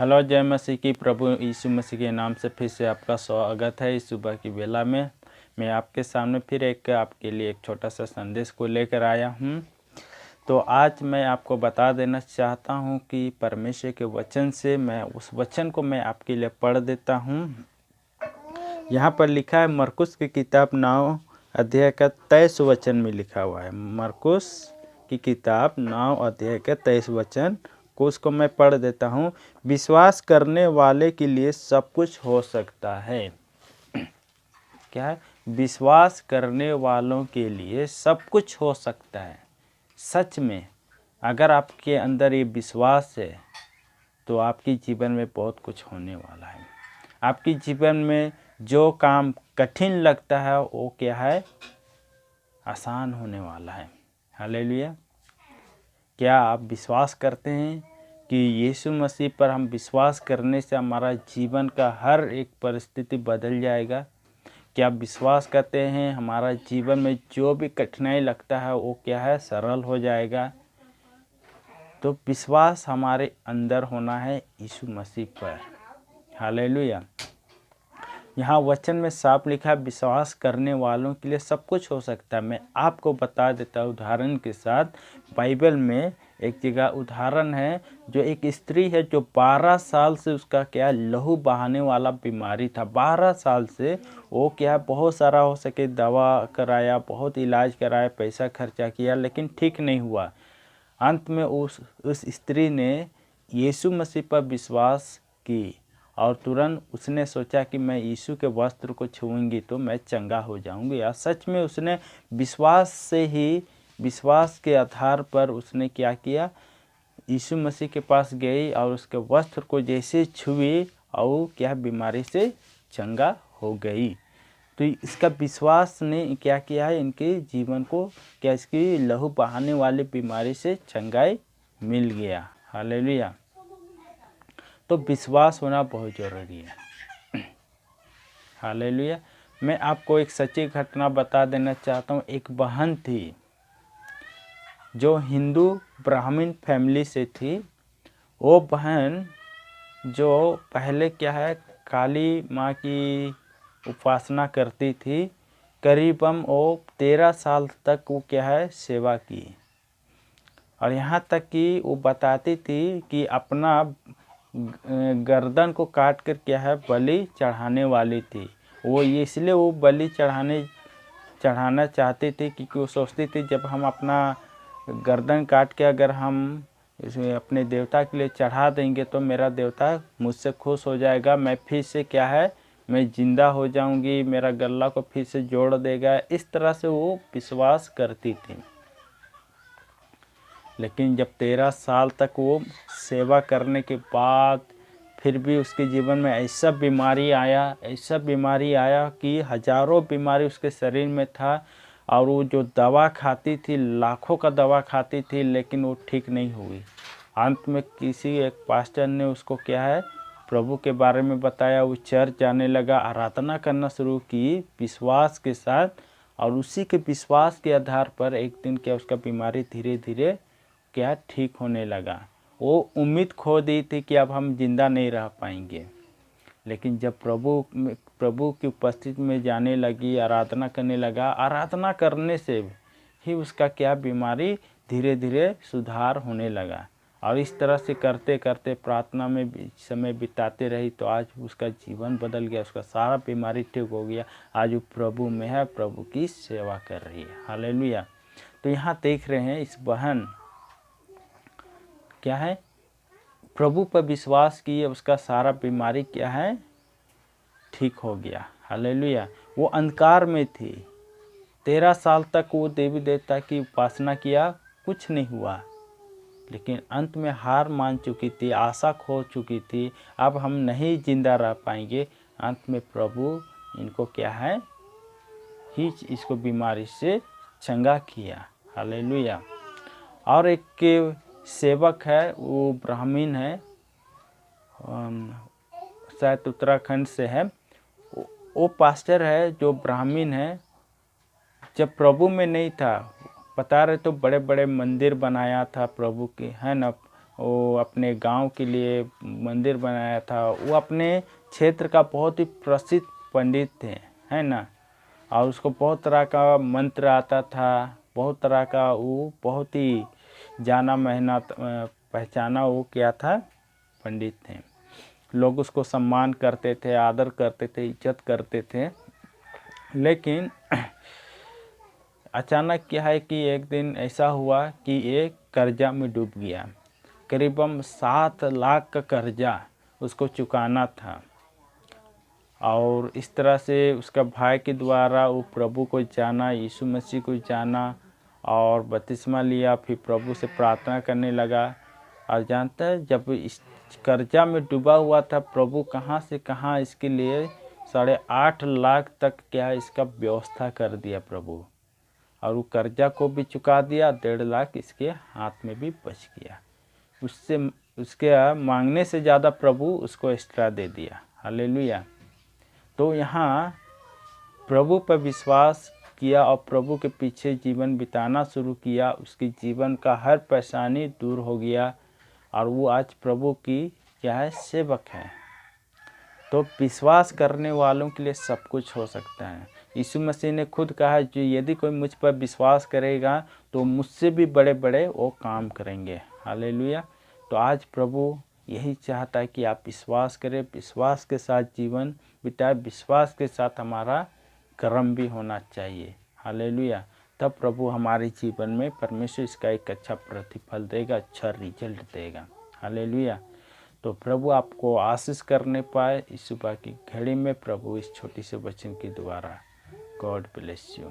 Hello, जय मसीह की। प्रभु यीशु मसीह के नाम से फिर से आपका स्वागत है। इस सुबह की बेला में मैं आपके सामने फिर आपके लिए एक छोटा सा संदेश को लेकर आया हूँ। तो आज मैं आपको बता देना चाहता हूँ कि परमेश्वर के वचन से मैं उस वचन को मैं आपके लिए पढ़ देता हूँ। यहाँ पर लिखा है मरकुस की किताब 9 अध्याय का 23 वचन में लिखा हुआ है। मरकुस की किताब 9 अध्याय का 23 वचन को उसको मैं पढ़ देता हूँ। विश्वास करने वाले के लिए सब कुछ हो सकता है। क्या है? विश्वास करने वालों के लिए सब कुछ हो सकता है। सच में अगर आपके अंदर ये विश्वास है तो आपके जीवन में बहुत कुछ होने वाला है। आपके जीवन में जो काम कठिन लगता है वो क्या है? आसान होने वाला है। हालेलुया। क्या आप विश्वास करते हैं कि यीशु मसीह पर हम विश्वास करने से हमारा जीवन का हर एक परिस्थिति बदल जाएगा? क्या आप विश्वास करते हैं हमारा जीवन में जो भी कठिनाई लगता है वो क्या है? सरल हो जाएगा। तो विश्वास हमारे अंदर होना है यीशु मसीह पर। हालेलुया। यहाँ वचन में साफ लिखा है विश्वास करने वालों के लिए सब कुछ हो सकता है। मैं आपको बता देता हूँ उदाहरण के साथ। बाइबल में एक जगह उदाहरण है जो एक स्त्री है जो 12 साल से उसका क्या लहू बहाने वाला बीमारी था। 12 साल से वो क्या बहुत सारा हो सके दवा कराया, बहुत इलाज कराया, पैसा खर्चा किया, लेकिन ठीक नहीं हुआ। अंत में उस स्त्री ने यीशु मसीह पर विश्वास की और तुरंत उसने सोचा कि मैं यीशु के वस्त्र को छूऊंगी तो मैं चंगा हो जाऊंगी। या सच में उसने विश्वास से ही, विश्वास के आधार पर उसने क्या किया? यीशु मसीह के पास गई और उसके वस्त्र को जैसे छुई और क्या बीमारी से चंगा हो गई। तो इसका विश्वास ने क्या किया है? इनके जीवन को क्या इसकी लहू बहाने वाली बीमारी से चंगाई मिल गया। हालेलुया। तो विश्वास होना बहुत ज़रूरी है। हालेलुया। मैं आपको एक सच्ची घटना बता देना चाहता हूँ। एक बहन थी जो हिंदू ब्राह्मण फैमिली से थी। वो बहन जो पहले क्या है काली माँ की उपासना करती थी। करीबन वो 13 साल तक वो क्या है सेवा की। और यहाँ तक कि वो बताती थी कि अपना गर्दन को काट कर क्या है बलि चढ़ाने वाली थी। वो इसलिए वो बलि चढ़ाना चाहती थी क्योंकि वो सोचती थी जब हम अपना गर्दन काट के अगर हम इसमें अपने देवता के लिए चढ़ा देंगे तो मेरा देवता मुझसे खुश हो जाएगा। मैं फिर से क्या है मैं जिंदा हो जाऊंगी, मेरा गला को फिर से जोड़ देगा। इस तरह से वो विश्वास करती थी। लेकिन जब 13 साल तक वो सेवा करने के बाद फिर भी उसके जीवन में ऐसा बीमारी आया कि हजारों बीमारी उसके शरीर में था। और वो जो दवा खाती थी, लाखों का दवा खाती थी, लेकिन वो ठीक नहीं हुई। अंत में किसी एक पास्टर ने उसको क्या है प्रभु के बारे में बताया। वो चर्च जाने लगा, आराधना करना शुरू की विश्वास के साथ। और उसी के विश्वास के आधार पर एक दिन क्या उसका बीमारी धीरे धीरे क्या ठीक होने लगा। वो उम्मीद खो दी थी कि अब हम जिंदा नहीं रह पाएंगे। लेकिन जब प्रभु की उपस्थिति में जाने लगी, आराधना करने लगा, आराधना करने से ही उसका क्या बीमारी धीरे धीरे सुधार होने लगा। और इस तरह से करते करते प्रार्थना में समय बिताते रही तो आज उसका जीवन बदल गया। उसका सारा बीमारी ठीक हो गया। आज वो प्रभु में है, प्रभु की सेवा कर रही है। हालेलुया। तो यहाँ देख रहे हैं इस बहन क्या है प्रभु पर विश्वास किए, उसका सारा बीमारी क्या है ठीक हो गया। हालेलुया। वो अंधकार में थी। 13 साल तक वो देवी देवता की उपासना किया, कुछ नहीं हुआ। लेकिन अंत में हार मान चुकी थी, आशा खो चुकी थी, अब हम नहीं जिंदा रह पाएंगे। अंत में प्रभु इनको क्या है ही इसको बीमारी से चंगा किया। हालेलुया। और एक सेवक है, वो ब्राह्मण है, शायद उत्तराखंड से है। वो पास्टर है जो ब्राह्मण है। जब प्रभु में नहीं था, बता रहे तो बड़े बड़े मंदिर बनाया था प्रभु के, है ना। वो अपने गांव के लिए मंदिर बनाया था। वो अपने क्षेत्र का बहुत ही प्रसिद्ध पंडित थे, है ना। और उसको बहुत तरह का मंत्र आता था, बहुत तरह का, वो बहुत ही जाना मेहनत पहचाना वो क्या था, पंडित थे। लोग उसको सम्मान करते थे, आदर करते थे, इज्जत करते थे। लेकिन अचानक क्या है कि एक दिन ऐसा हुआ कि एक कर्जा में डूब गया। करीबन 7 लाख का कर्जा उसको चुकाना था। और इस तरह से उसका भाई के द्वारा वो प्रभु को जाना, यीशु मसीह को जाना और बपतिस्मा लिया। फिर प्रभु से प्रार्थना करने लगा। और जानता है, जब इस कर्जा में डूबा हुआ था, प्रभु कहाँ से कहाँ इसके लिए 8.5 लाख तक क्या इसका व्यवस्था कर दिया प्रभु। और वो कर्जा को भी चुका दिया, 1.5 लाख इसके हाथ में भी बच गया। उससे उसके मांगने से ज़्यादा प्रभु उसको एक्स्ट्रा दे दिया। हालेलुया। तो यहाँ प्रभु पर विश्वास किया और प्रभु के पीछे जीवन बिताना शुरू किया। उसकी जीवन का हर परेशानी दूर हो गया और वो आज प्रभु की क्या है, सेवक है। तो विश्वास करने वालों के लिए सब कुछ हो सकता है। यीशु मसीह ने खुद कहा, जो यदि कोई मुझ पर विश्वास करेगा तो मुझसे भी बड़े बड़े वो काम करेंगे। हालेलुया। तो आज प्रभु यही चाहता है कि आप विश्वास करें, विश्वास के साथ जीवन बिताए, विश्वास के साथ हमारा कर्म भी होना चाहिए। हालेलुया। तब प्रभु हमारे जीवन में परमेश्वर इसका एक अच्छा प्रतिफल देगा, अच्छा रिजल्ट देगा। हालेलुया। तो प्रभु आपको आशीष करने पाए इस सुबह की घड़ी में, प्रभु इस छोटी से वचन के द्वारा। God bless you.